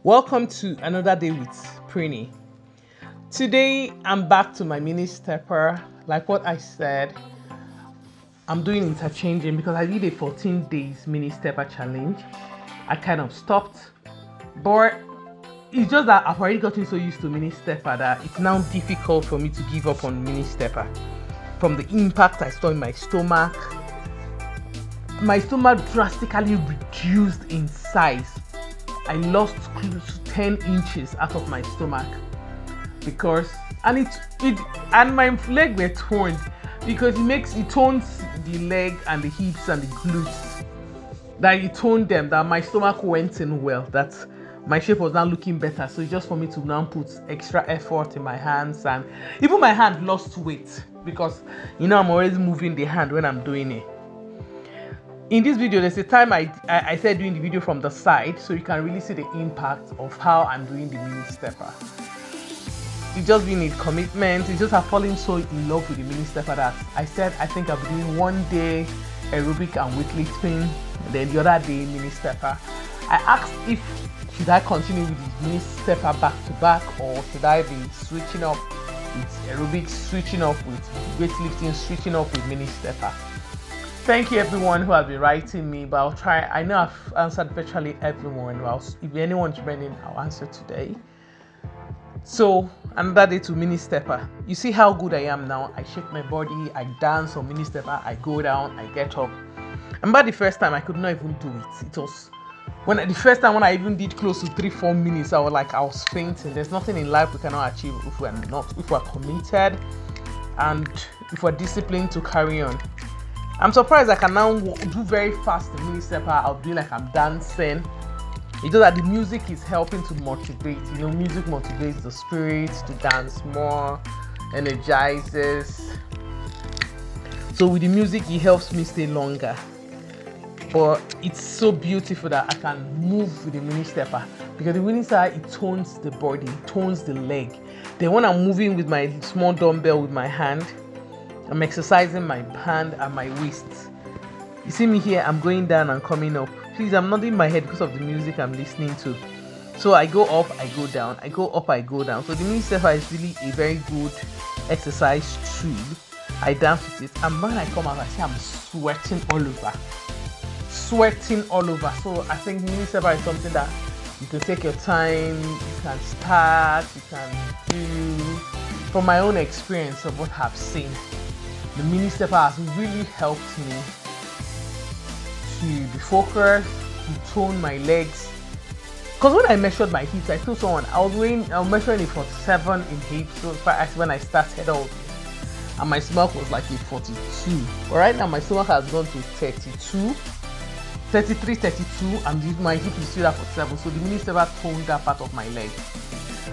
Welcome to another day with Prini. Today I'm back to my mini stepper. Like what I said, I'm doing interchanging because I did a 14 days mini stepper challenge. I kind of stopped, but it's just that I've already gotten so used to mini stepper that it's now difficult for me to give up on mini stepper. From the impact I saw in my stomach drastically reduced in size. I lost close to 10 inches out of my stomach because and my leg were torn because it tones the leg and the hips and the glutes. That it toned them, that my stomach went in well, that my shape was now looking better. So it's just for me to now put extra effort in my hands, and even my hand lost weight because I'm always moving the hand when I'm doing it. In this video, there's a time I said doing the video from the side so you can really see the impact of how I'm doing the mini stepper. It's just been a commitment. It's just I've fallen so in love with the mini stepper that I said I think I'll be doing one day aerobic and weightlifting, then the other day mini stepper. I asked if should I continue with the mini stepper back to back, or should I be switching up with aerobics, switching up with weightlifting, switching up with mini stepper. Thank you everyone who has been writing me, but I'll try. I know I've answered virtually everyone. If anyone's remaining, I'll answer today. So another day to mini stepper. You see how good I am now. I shake my body, I dance on mini stepper, I go down, I get up. And by the first time I could not even do it. It was the first time when I even did close to 3-4 minutes, I was fainting. There's nothing in life we cannot achieve if we're committed and if we're disciplined to carry on. I'm surprised I can now do very fast the mini stepper. I'll do like I'm dancing. It's just that the music is helping to motivate. Music motivates the spirit to dance more, energizes. So with the music, it helps me stay longer. But it's so beautiful that I can move with the mini stepper because the mini stepper, it tones the body, it tones the leg. Then when I'm moving with my small dumbbell with my hand, I'm exercising my hand and my waist. You see me here, I'm going down and coming up. Please, I'm nodding my head because of the music I'm listening to. So I go up, I go down, I go up, I go down. So the mini stepper is really a very good exercise tool. I dance with it, and when I come out, I see I'm sweating all over. So I think mini stepper is something that you can take your time, you can start, you can do. From my own experience of what I've seen, the mini stepper has really helped me to be focused, to tone my legs. Because when I measured my hips, I told someone I was measuring a 47 in hips. So when I started out, and my stomach was like a 42. But right now my stomach has gone to 32, 33, 32, and my hip is still at 47. So the mini stepper toned that part of my leg.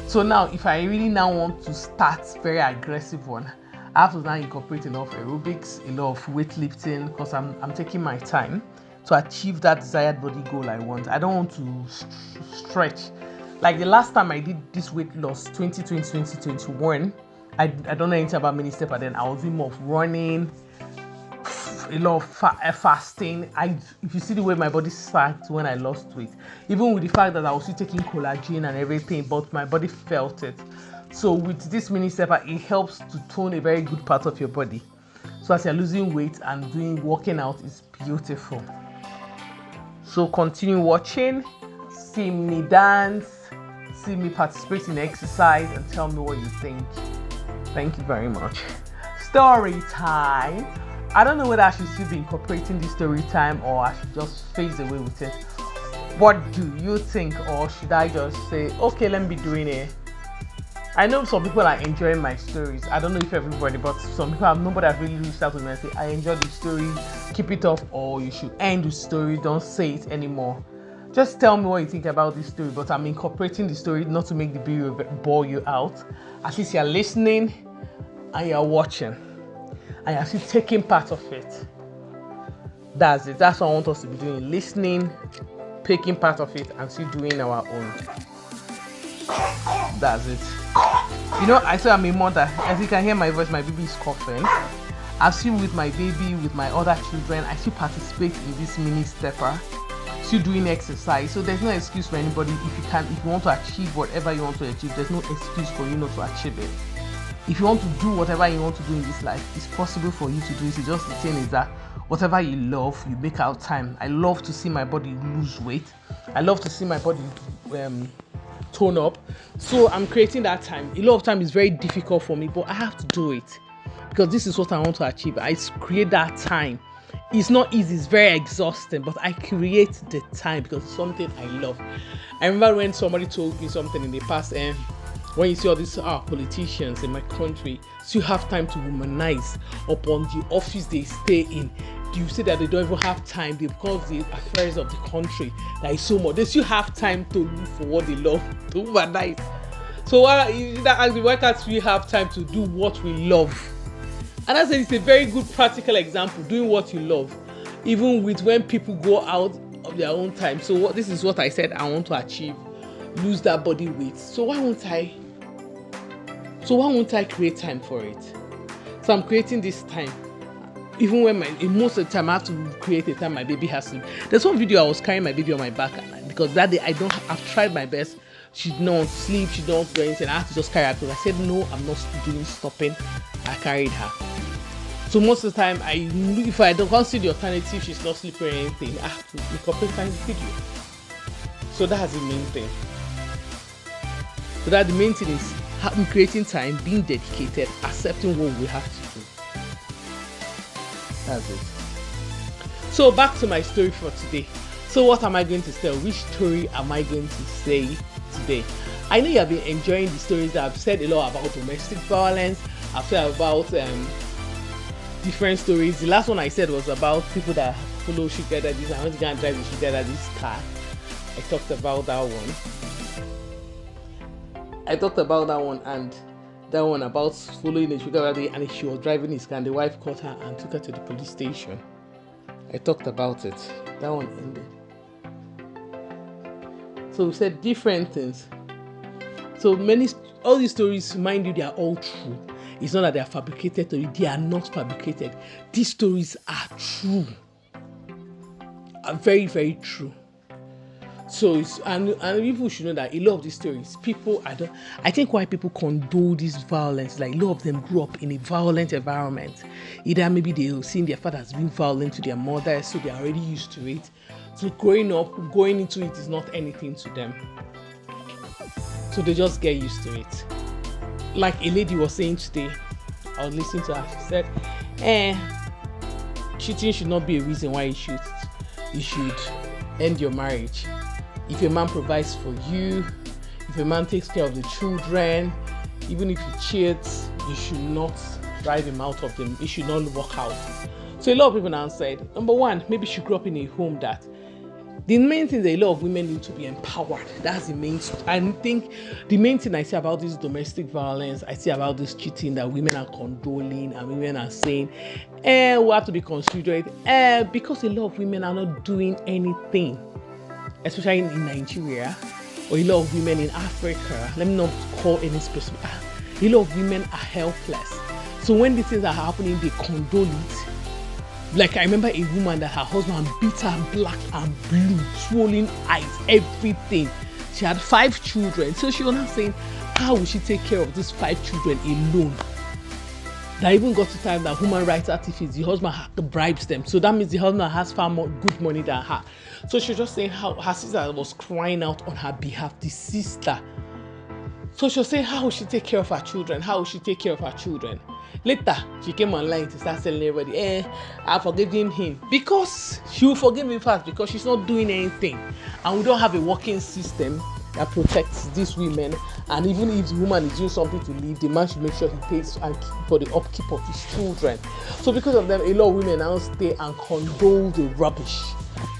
So now, if I really now want to start very aggressive one, I have to now incorporate a lot of aerobics, a lot of weightlifting, because I'm taking my time to achieve that desired body goal I want. I don't want to stretch. Like the last time I did this weight loss, 2020, 2021, I don't know anything about mini stepper then. I was doing more of running, a lot of fasting. If you see the way my body sagged when I lost weight, even with the fact that I was still taking collagen and everything, but my body felt it. So with this mini stepper, it helps to tone a very good part of your body. So as you're losing weight and working out, is beautiful. So continue watching, see me dance, see me participate in exercise, and tell me what you think. Thank you very much. Story time. I don't know whether I should still be incorporating this story time or I should just phase away with it. What do you think? Or should I just say, okay, let me be doing it? I know some people are enjoying my stories. I don't know if everybody, but some people nobody has really reached out to me and say, I enjoyed the story, keep it up, or you should end the story, don't say it anymore. Just tell me what you think about this story, but I'm incorporating the story not to make the video bore you out. At least you're listening and you're watching. And you're still taking part of it. That's it. That's what I want us to be doing. Listening, taking part of it, and still doing our own. That's it. I say I'm a mother. As you can hear my voice, my baby is coughing. I've seen with my baby, with my other children, I still participate in this mini stepper. still doing exercise. So there's no excuse for anybody. If you want to achieve whatever you want to achieve, there's no excuse for you not to achieve it. If you want to do whatever you want to do in this life, it's possible for you to do it. It's just the thing is that whatever you love, you make out time. I love to see my body lose weight. I love to see my body tone up. So I'm creating that time. A lot of time is very difficult for me, but I have to do it because this is what I want to achieve. I create that time. It's not easy, it's very exhausting, but I create the time because it's something I love. I remember when somebody told me something in the past, when you see all these politicians in my country, so you have time to womanize upon the office they stay in. You say that they don't even have time because the affairs of the country, there is so much. They still have time to look for what they love, to womanize. So why can't we have time to do what we love? And I said it's a very good practical example, doing what you love, even with when people go out of their own time. So this is what I said I want to achieve, lose that body weight. So why won't I create time for it? So I'm creating this time. Even when most of the time I have to create a time my baby has to. There's one video I was carrying my baby on my back because that day I've tried my best. She did not sleep, she did not do anything. I have to just carry her because I said no, I'm not doing stopping. I carried her. So most of the time, if I don't see the alternative, she's not sleeping or anything, I have to incorporate time in the video. So that's the main thing. So that the main thing is creating time, being dedicated, accepting what we have to do. That's it. So back to my story for today. So what am I going to tell? Which story am I going to say today? I know you have been enjoying the stories that I've said a lot about domestic violence. I've said about different stories. The last one I said was about people that follow sugar daddies. I want to go and drive a sugar daddy's car. I talked about that one. And that one about following a sugar daddy, and she was driving his car and the wife caught her and took her to the police station. I talked about it. That one ended. So we said different things. So all these stories, mind you, they are all true. It's not that they are fabricated, they are not fabricated. These stories are true, are very, very true. So and people should know that a lot of these stories, I think why people condone this violence, like a lot of them grew up in a violent environment. Either maybe they've seen their fathers being violent to their mother, so they're already used to it. So going into it is not anything to them. So they just get used to it. Like a lady was saying today, I was listening to her, she said, cheating should not be a reason why you should end your marriage. If a man provides for you, if a man takes care of the children, even if he cheats, you should not drive him out of them. It should not work out. So a lot of people now said, number one, maybe she grew up in a home that the main thing is a lot of women need to be empowered. That's the main. I think the main thing I see about this domestic violence, I see about this cheating that women are condoning and women are saying, we have to be considerate, because a lot of women are not doing anything, especially in Nigeria, or a lot of women in Africa. Let me not call any specific. A lot of women are helpless. So when these things are happening, they condone it. Like I remember a woman that her husband beat her black and blue, swollen eyes, everything. She had 5 children. So she was not saying, how will she take care of these 5 children alone? That even got to time that human rights activists, the husband bribes them. So that means the husband has far more good money than her. So she was just saying how her sister was crying out on her behalf, the sister. So she was saying, how will she take care of her children? How will she take care of her children? Later, she came online to start telling everybody, I've forgiven him. Because she will forgive him fast because she's not doing anything. And we don't have a working system that protects these women. And even if the woman is doing something to leave, the man should make sure he pays for the upkeep of his children. So because of them, a lot of women now stay and condole the rubbish,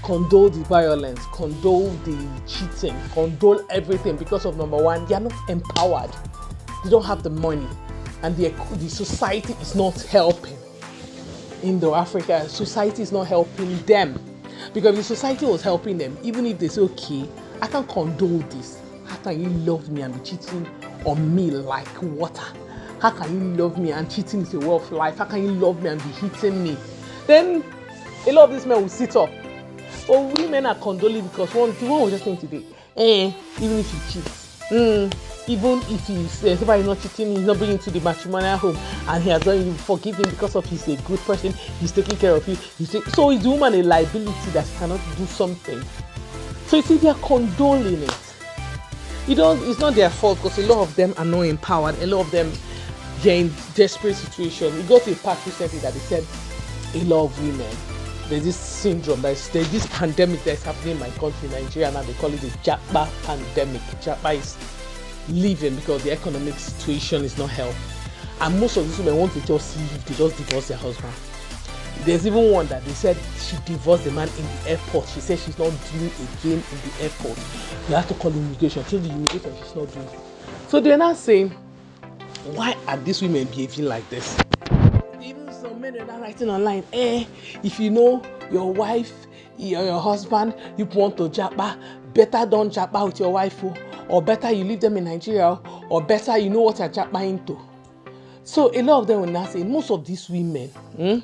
condole the violence, condole the cheating, condole everything because of number one, they are not empowered. They don't have the money. And the society is not helping. Indo-Africa, society is not helping them. Because if the society was helping them, even if they say, okay, I can condone this. How can you love me and be cheating on me like water? How can you love me and cheating is a way of life? How can you love me and be hitting me? Then a lot of these men will sit up Oh, women are condoling because the one was just saying today, even if he cheats, even if somebody is not cheating, he's not bringing to the matrimonial home, and he has done you forgive him because of he's a good person, he's taking care of you. So is the woman a liability that she cannot do something? So you see, they are condoling it. It's not their fault because a lot of them are not empowered. A lot of them, they're in desperate situation. We got to a part recently that they said a lot of women, there's this syndrome, there's this pandemic that's happening in my country, Nigeria, now they call it the Japa pandemic. Japa is leaving because the economic situation is not helped. And most of these women want to just leave, they just divorce their husband. There's even one that they said she divorced the man in the airport. She said she's not doing again in the airport. You have to call immigration. Tell the immigration she's not doing. So they're not saying, why are these women behaving like this? Even some men are not writing online, if you know your wife, your husband, you want to japa, better don't japa with your wife, or better you leave them in Nigeria, or better you know what you're japa into. So a lot of them will not say, most of these women,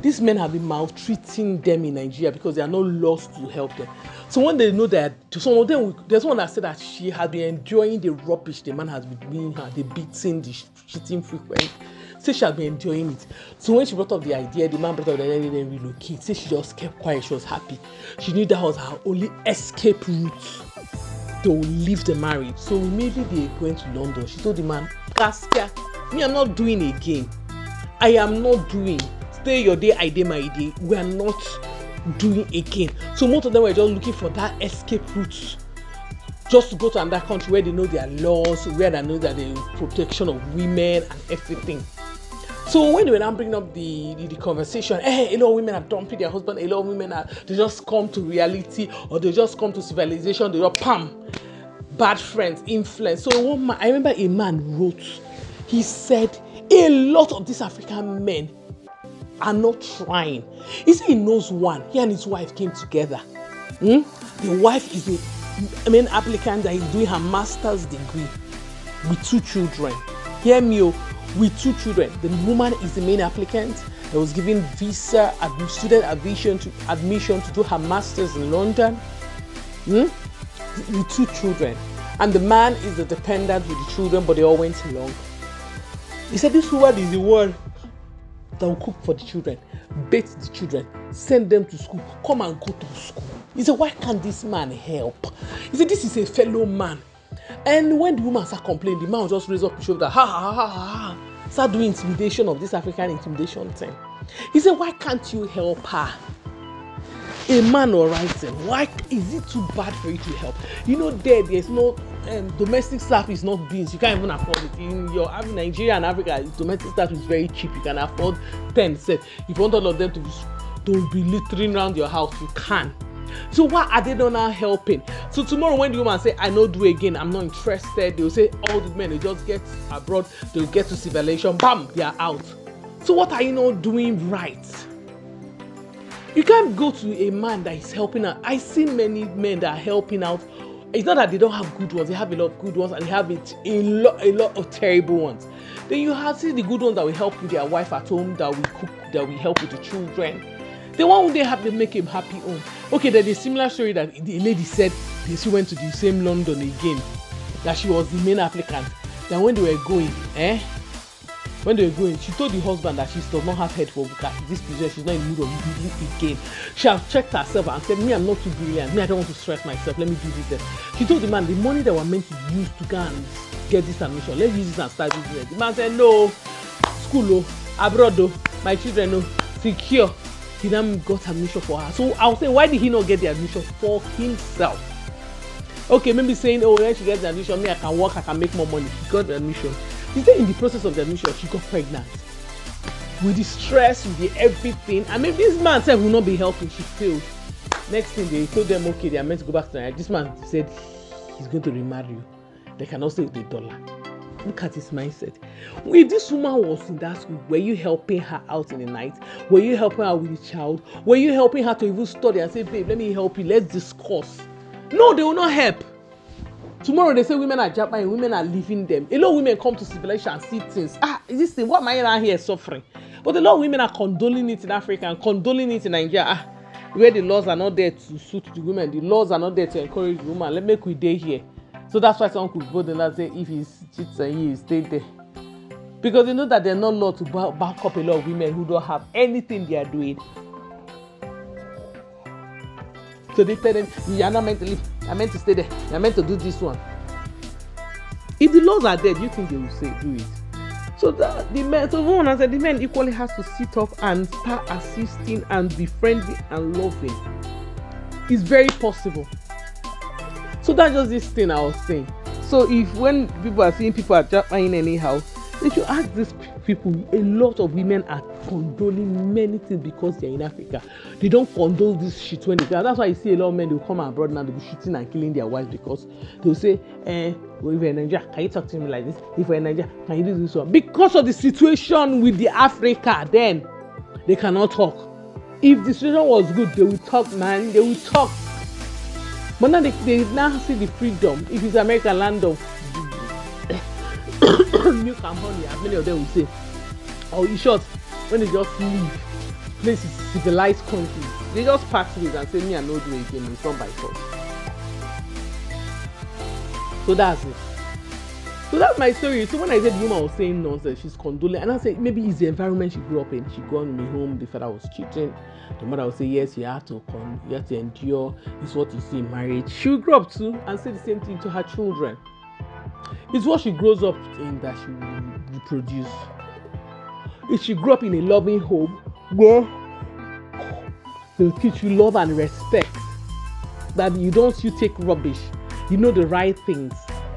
these men have been maltreating them in Nigeria because they are not lost to help them. So when they know that, some of them, there's one that said that she had been enjoying the rubbish the man has been doing her, the beating, the cheating frequent. Say she had been enjoying it. So when she brought up the idea, the man brought up the idea, they didn't relocate. Say she just kept quiet, she was happy. She knew that was her only escape route to leave the marriage. So immediately they went to London. She told the man, Gaskia, me, I'm not doing again. I am not doing. Stay your day, I day my day. We are not doing again. So most of them were just looking for that escape route, just to go to another country where they know their laws, where they know that the protection of women and everything. So when they were now bringing up the conversation, a lot of women are dumping their husband, a lot of women they just come to reality, or they just come to civilization, they just bad friends, influence. So I remember a man wrote, he said, a lot of these African men are not trying. He said he knows one. He and his wife came together. The wife is a main applicant that is doing her master's degree with 2 children. Hear me, with 2 children. The woman is the main applicant that was given visa, student admission to do her master's in London. With 2 children. And the man is the dependent with the children, but they all went along. He said this woman is the one that will cook for the children, bathe the children, send them to school, come and go to school. He said, why can't this man help? He said, this is a fellow man. And when the woman started complaining, the man will just raise up his shoulder, start doing intimidation of this African intimidation thing. He said, why can't you help her? A man or writing, why is it too bad for you to help? You know, there's no domestic staff is not beans. You can't even afford it. In Nigeria and Africa, domestic staff is very cheap. You can afford 10 sets. If you want all of them to be littering around your house, you can. So why are they not helping? So tomorrow when the woman say, I don't do again, I'm not interested, they'll say all the men, they just get abroad, they'll get to civilization, bam, they are out. So what are you not doing right? You can't go to a man that is helping out. I see many men that are helping out. It's not that they don't have good ones. They have a lot of good ones, and they have a lot of terrible ones. Then you have see the good ones that will help with their wife at home, that will cook, that will help with the children. The one they have, they make him happy home. Okay, there's a similar story that the lady said she went to the same London again, that she was the main applicant. Then when they were going, she told the husband that she does not have head for this position. She's not in the mood of doing it again. She has checked herself and said, me, I'm not too brilliant. Me, I don't want to stress myself. Let me do this. She told the man, the money that we're meant to use to go and get this admission, let's use this and start using it. The man said, no, school, abroad, my children, secure. He then got admission for her. So I was saying, why did he not get the admission for himself? Okay, maybe saying, when she gets the admission, me, I can work, I can make more money. He got the admission. He said in the process of the admission, she got pregnant. With the stress, with the everything. And maybe this man said will not be helping. She failed. Next thing, they told them, okay, they are meant to go back to Nigeria. This man said he's going to remarry you. They cannot stay with the dollar. Look at his mindset. If this woman was in that school, were you helping her out in the night? Were you helping her with the child? Were you helping her to even study and say, babe, let me help you, let's discuss? No, they will not help. Tomorrow they say women are Japan and women are leaving them. A lot of women come to civilization and see things. Is this thing? What am I out here suffering? But a lot of women are condoling it in Africa and condoling it in Nigeria. where the laws are not there to suit the women, the laws are not there to encourage the woman. Let make we day here. So that's why someone could vote and say if he cheats on you, stay there. Because they know that they're not law to back up a lot of women who don't have anything they are doing. So they tell them, you are not meant to leave, you're meant to stay there, you're meant to do this one. If the laws are there, do you think they will say do it? So the men, so one has said the men equally has to sit up and start assisting and be friendly and loving. It's very possible. So that's just this thing I was saying. So if when people are seeing people are trying anyhow, they should ask these people. A lot of women are condoning many things because they're in Africa. They don't condone this shit when they go. That's why you see a lot of men, they'll come abroad now, they'll be shooting and killing their wives because they'll say, well, if you're in Nigeria, can you talk to me like this? If you're in Nigeria, can you do this one? Because of the situation with the Africa, then they cannot talk. If the situation was good, they will talk, man. They will talk. But now they now see the freedom. If it's American land of milk and honey, as many of them will say, or in short, when they just leave places, civilized countries, they just pass ways and say, me and no do it again, it's not by force. So that's it. So that's my story. So when I said the woman was saying nonsense, she's condoling, and I said maybe it's the environment she grew up in. She grew up in a home, the father was cheating. The mother would say, yes, you have to endure. It's what you see in marriage. She will grow up too and say the same thing to her children. It's what she grows up in that she will reproduce. If she grew up in a loving home where they'll teach you love and respect, that you take rubbish, you know the right things,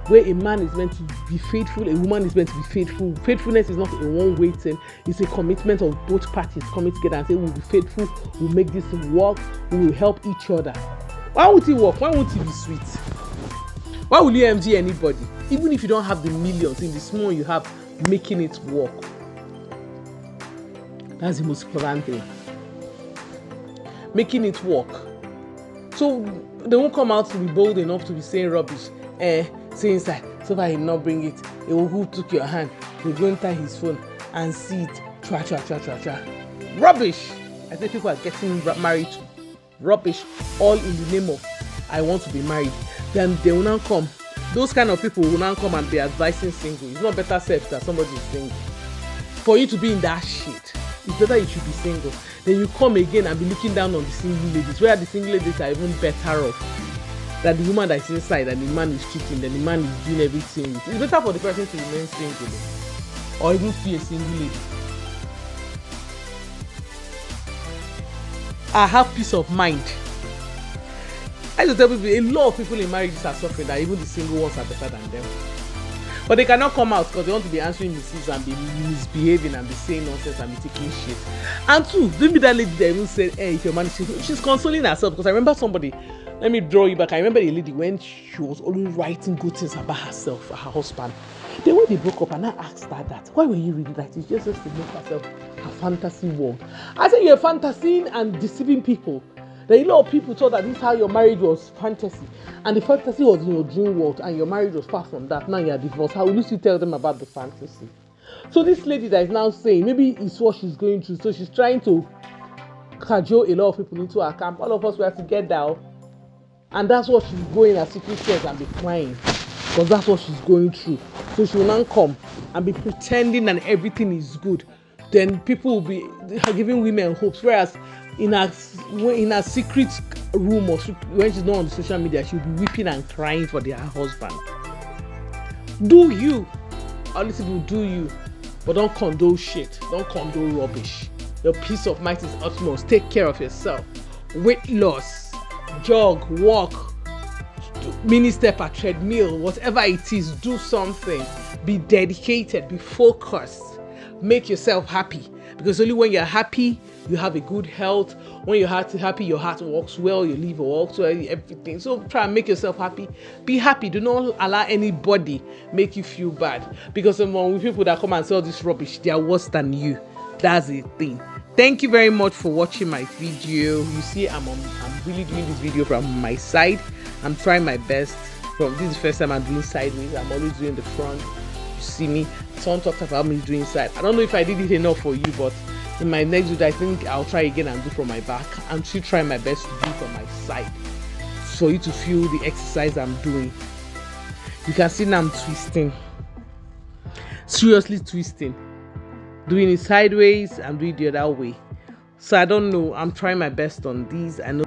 where a man is meant to be faithful, a woman is meant to be faithful. Faithfulness is not a one-way thing. It's a commitment of both parties coming together and say, we'll be faithful, we'll make this work, we will help each other. Why would it work? Why won't it be sweet? Why will you envy anybody? Even if you don't have the millions, in the small you have, making it work. That's the most important thing. Making it work. So they won't come out to be bold enough to be saying rubbish. Say inside, so far he not bring it. Who took your hand? They go enter his phone and see it. Tra. Rubbish! I say people are getting married to rubbish, all in the name of I want to be married. Then they will not come. Those kind of people will not come and be advising single. It's not better safe that somebody is single. For you to be in that shit, it's better you should be single. Then you come again and be looking down on the single ladies, where the single ladies are even better off. That the woman that is inside and the man is cheating, then the man is doing everything. It's better for the person to remain single or even be a single lady. I have peace of mind. I just tell people, a lot of people in marriages are suffering that even the single ones are better than them. But they cannot come out because they want to be answering missives and be misbehaving and be saying nonsense and be taking shit. And two, don't be that lady that even said, hey, if your man is cheating, she's consoling herself. Because I remember somebody, let me draw you back. I remember a lady when she was always writing good things about herself, her husband. Then when they broke up and I asked her that, why were you reading that? It's just to make herself a fantasy world. I said you're fantasying and deceiving people. That a lot of people thought that this is how your marriage was fantasy. And the fantasy was in your dream world and your marriage was far from that. Now you're divorced. How will you still tell them about the fantasy? So this lady that is now saying, maybe it's what she's going through. So she's trying to cajole a lot of people into her camp. All of us were together. And that's what she's going at secret tears and be crying. Because that's what she's going through. So she will now come and be pretending and everything is good. Then people will be giving women hopes. Whereas in her secret room or when she's not on the social media, she'll be weeping and crying for their husband. Do you? All these people do you. But don't condone shit. Don't condone rubbish. Your peace of mind is utmost. Take care of yourself. Weight loss. Jog, walk, mini step at treadmill, whatever it is, do something. Be dedicated, be focused, make yourself happy. Because only when you're happy, you have a good health. When you're happy, your heart works well, your liver works well, everything. So try and make yourself happy. Be happy. Do not allow anybody make you feel bad. Because among people that come and sell this rubbish, they are worse than you. That's the thing. Thank you very much for watching my video. You see, I'm really doing this video from my side. I'm trying my best. This is the first time I'm doing sideways. I'm always doing the front. You see me. Someone talked about me doing side. I don't know if I did it enough for you, but In my next video, I think I'll try again and do from my back, and still try my best to do from my side for you to feel the exercise I'm doing. You can see now I'm twisting, seriously twisting, doing it sideways and doing it the other way. So I don't know, I'm trying my best on these. I know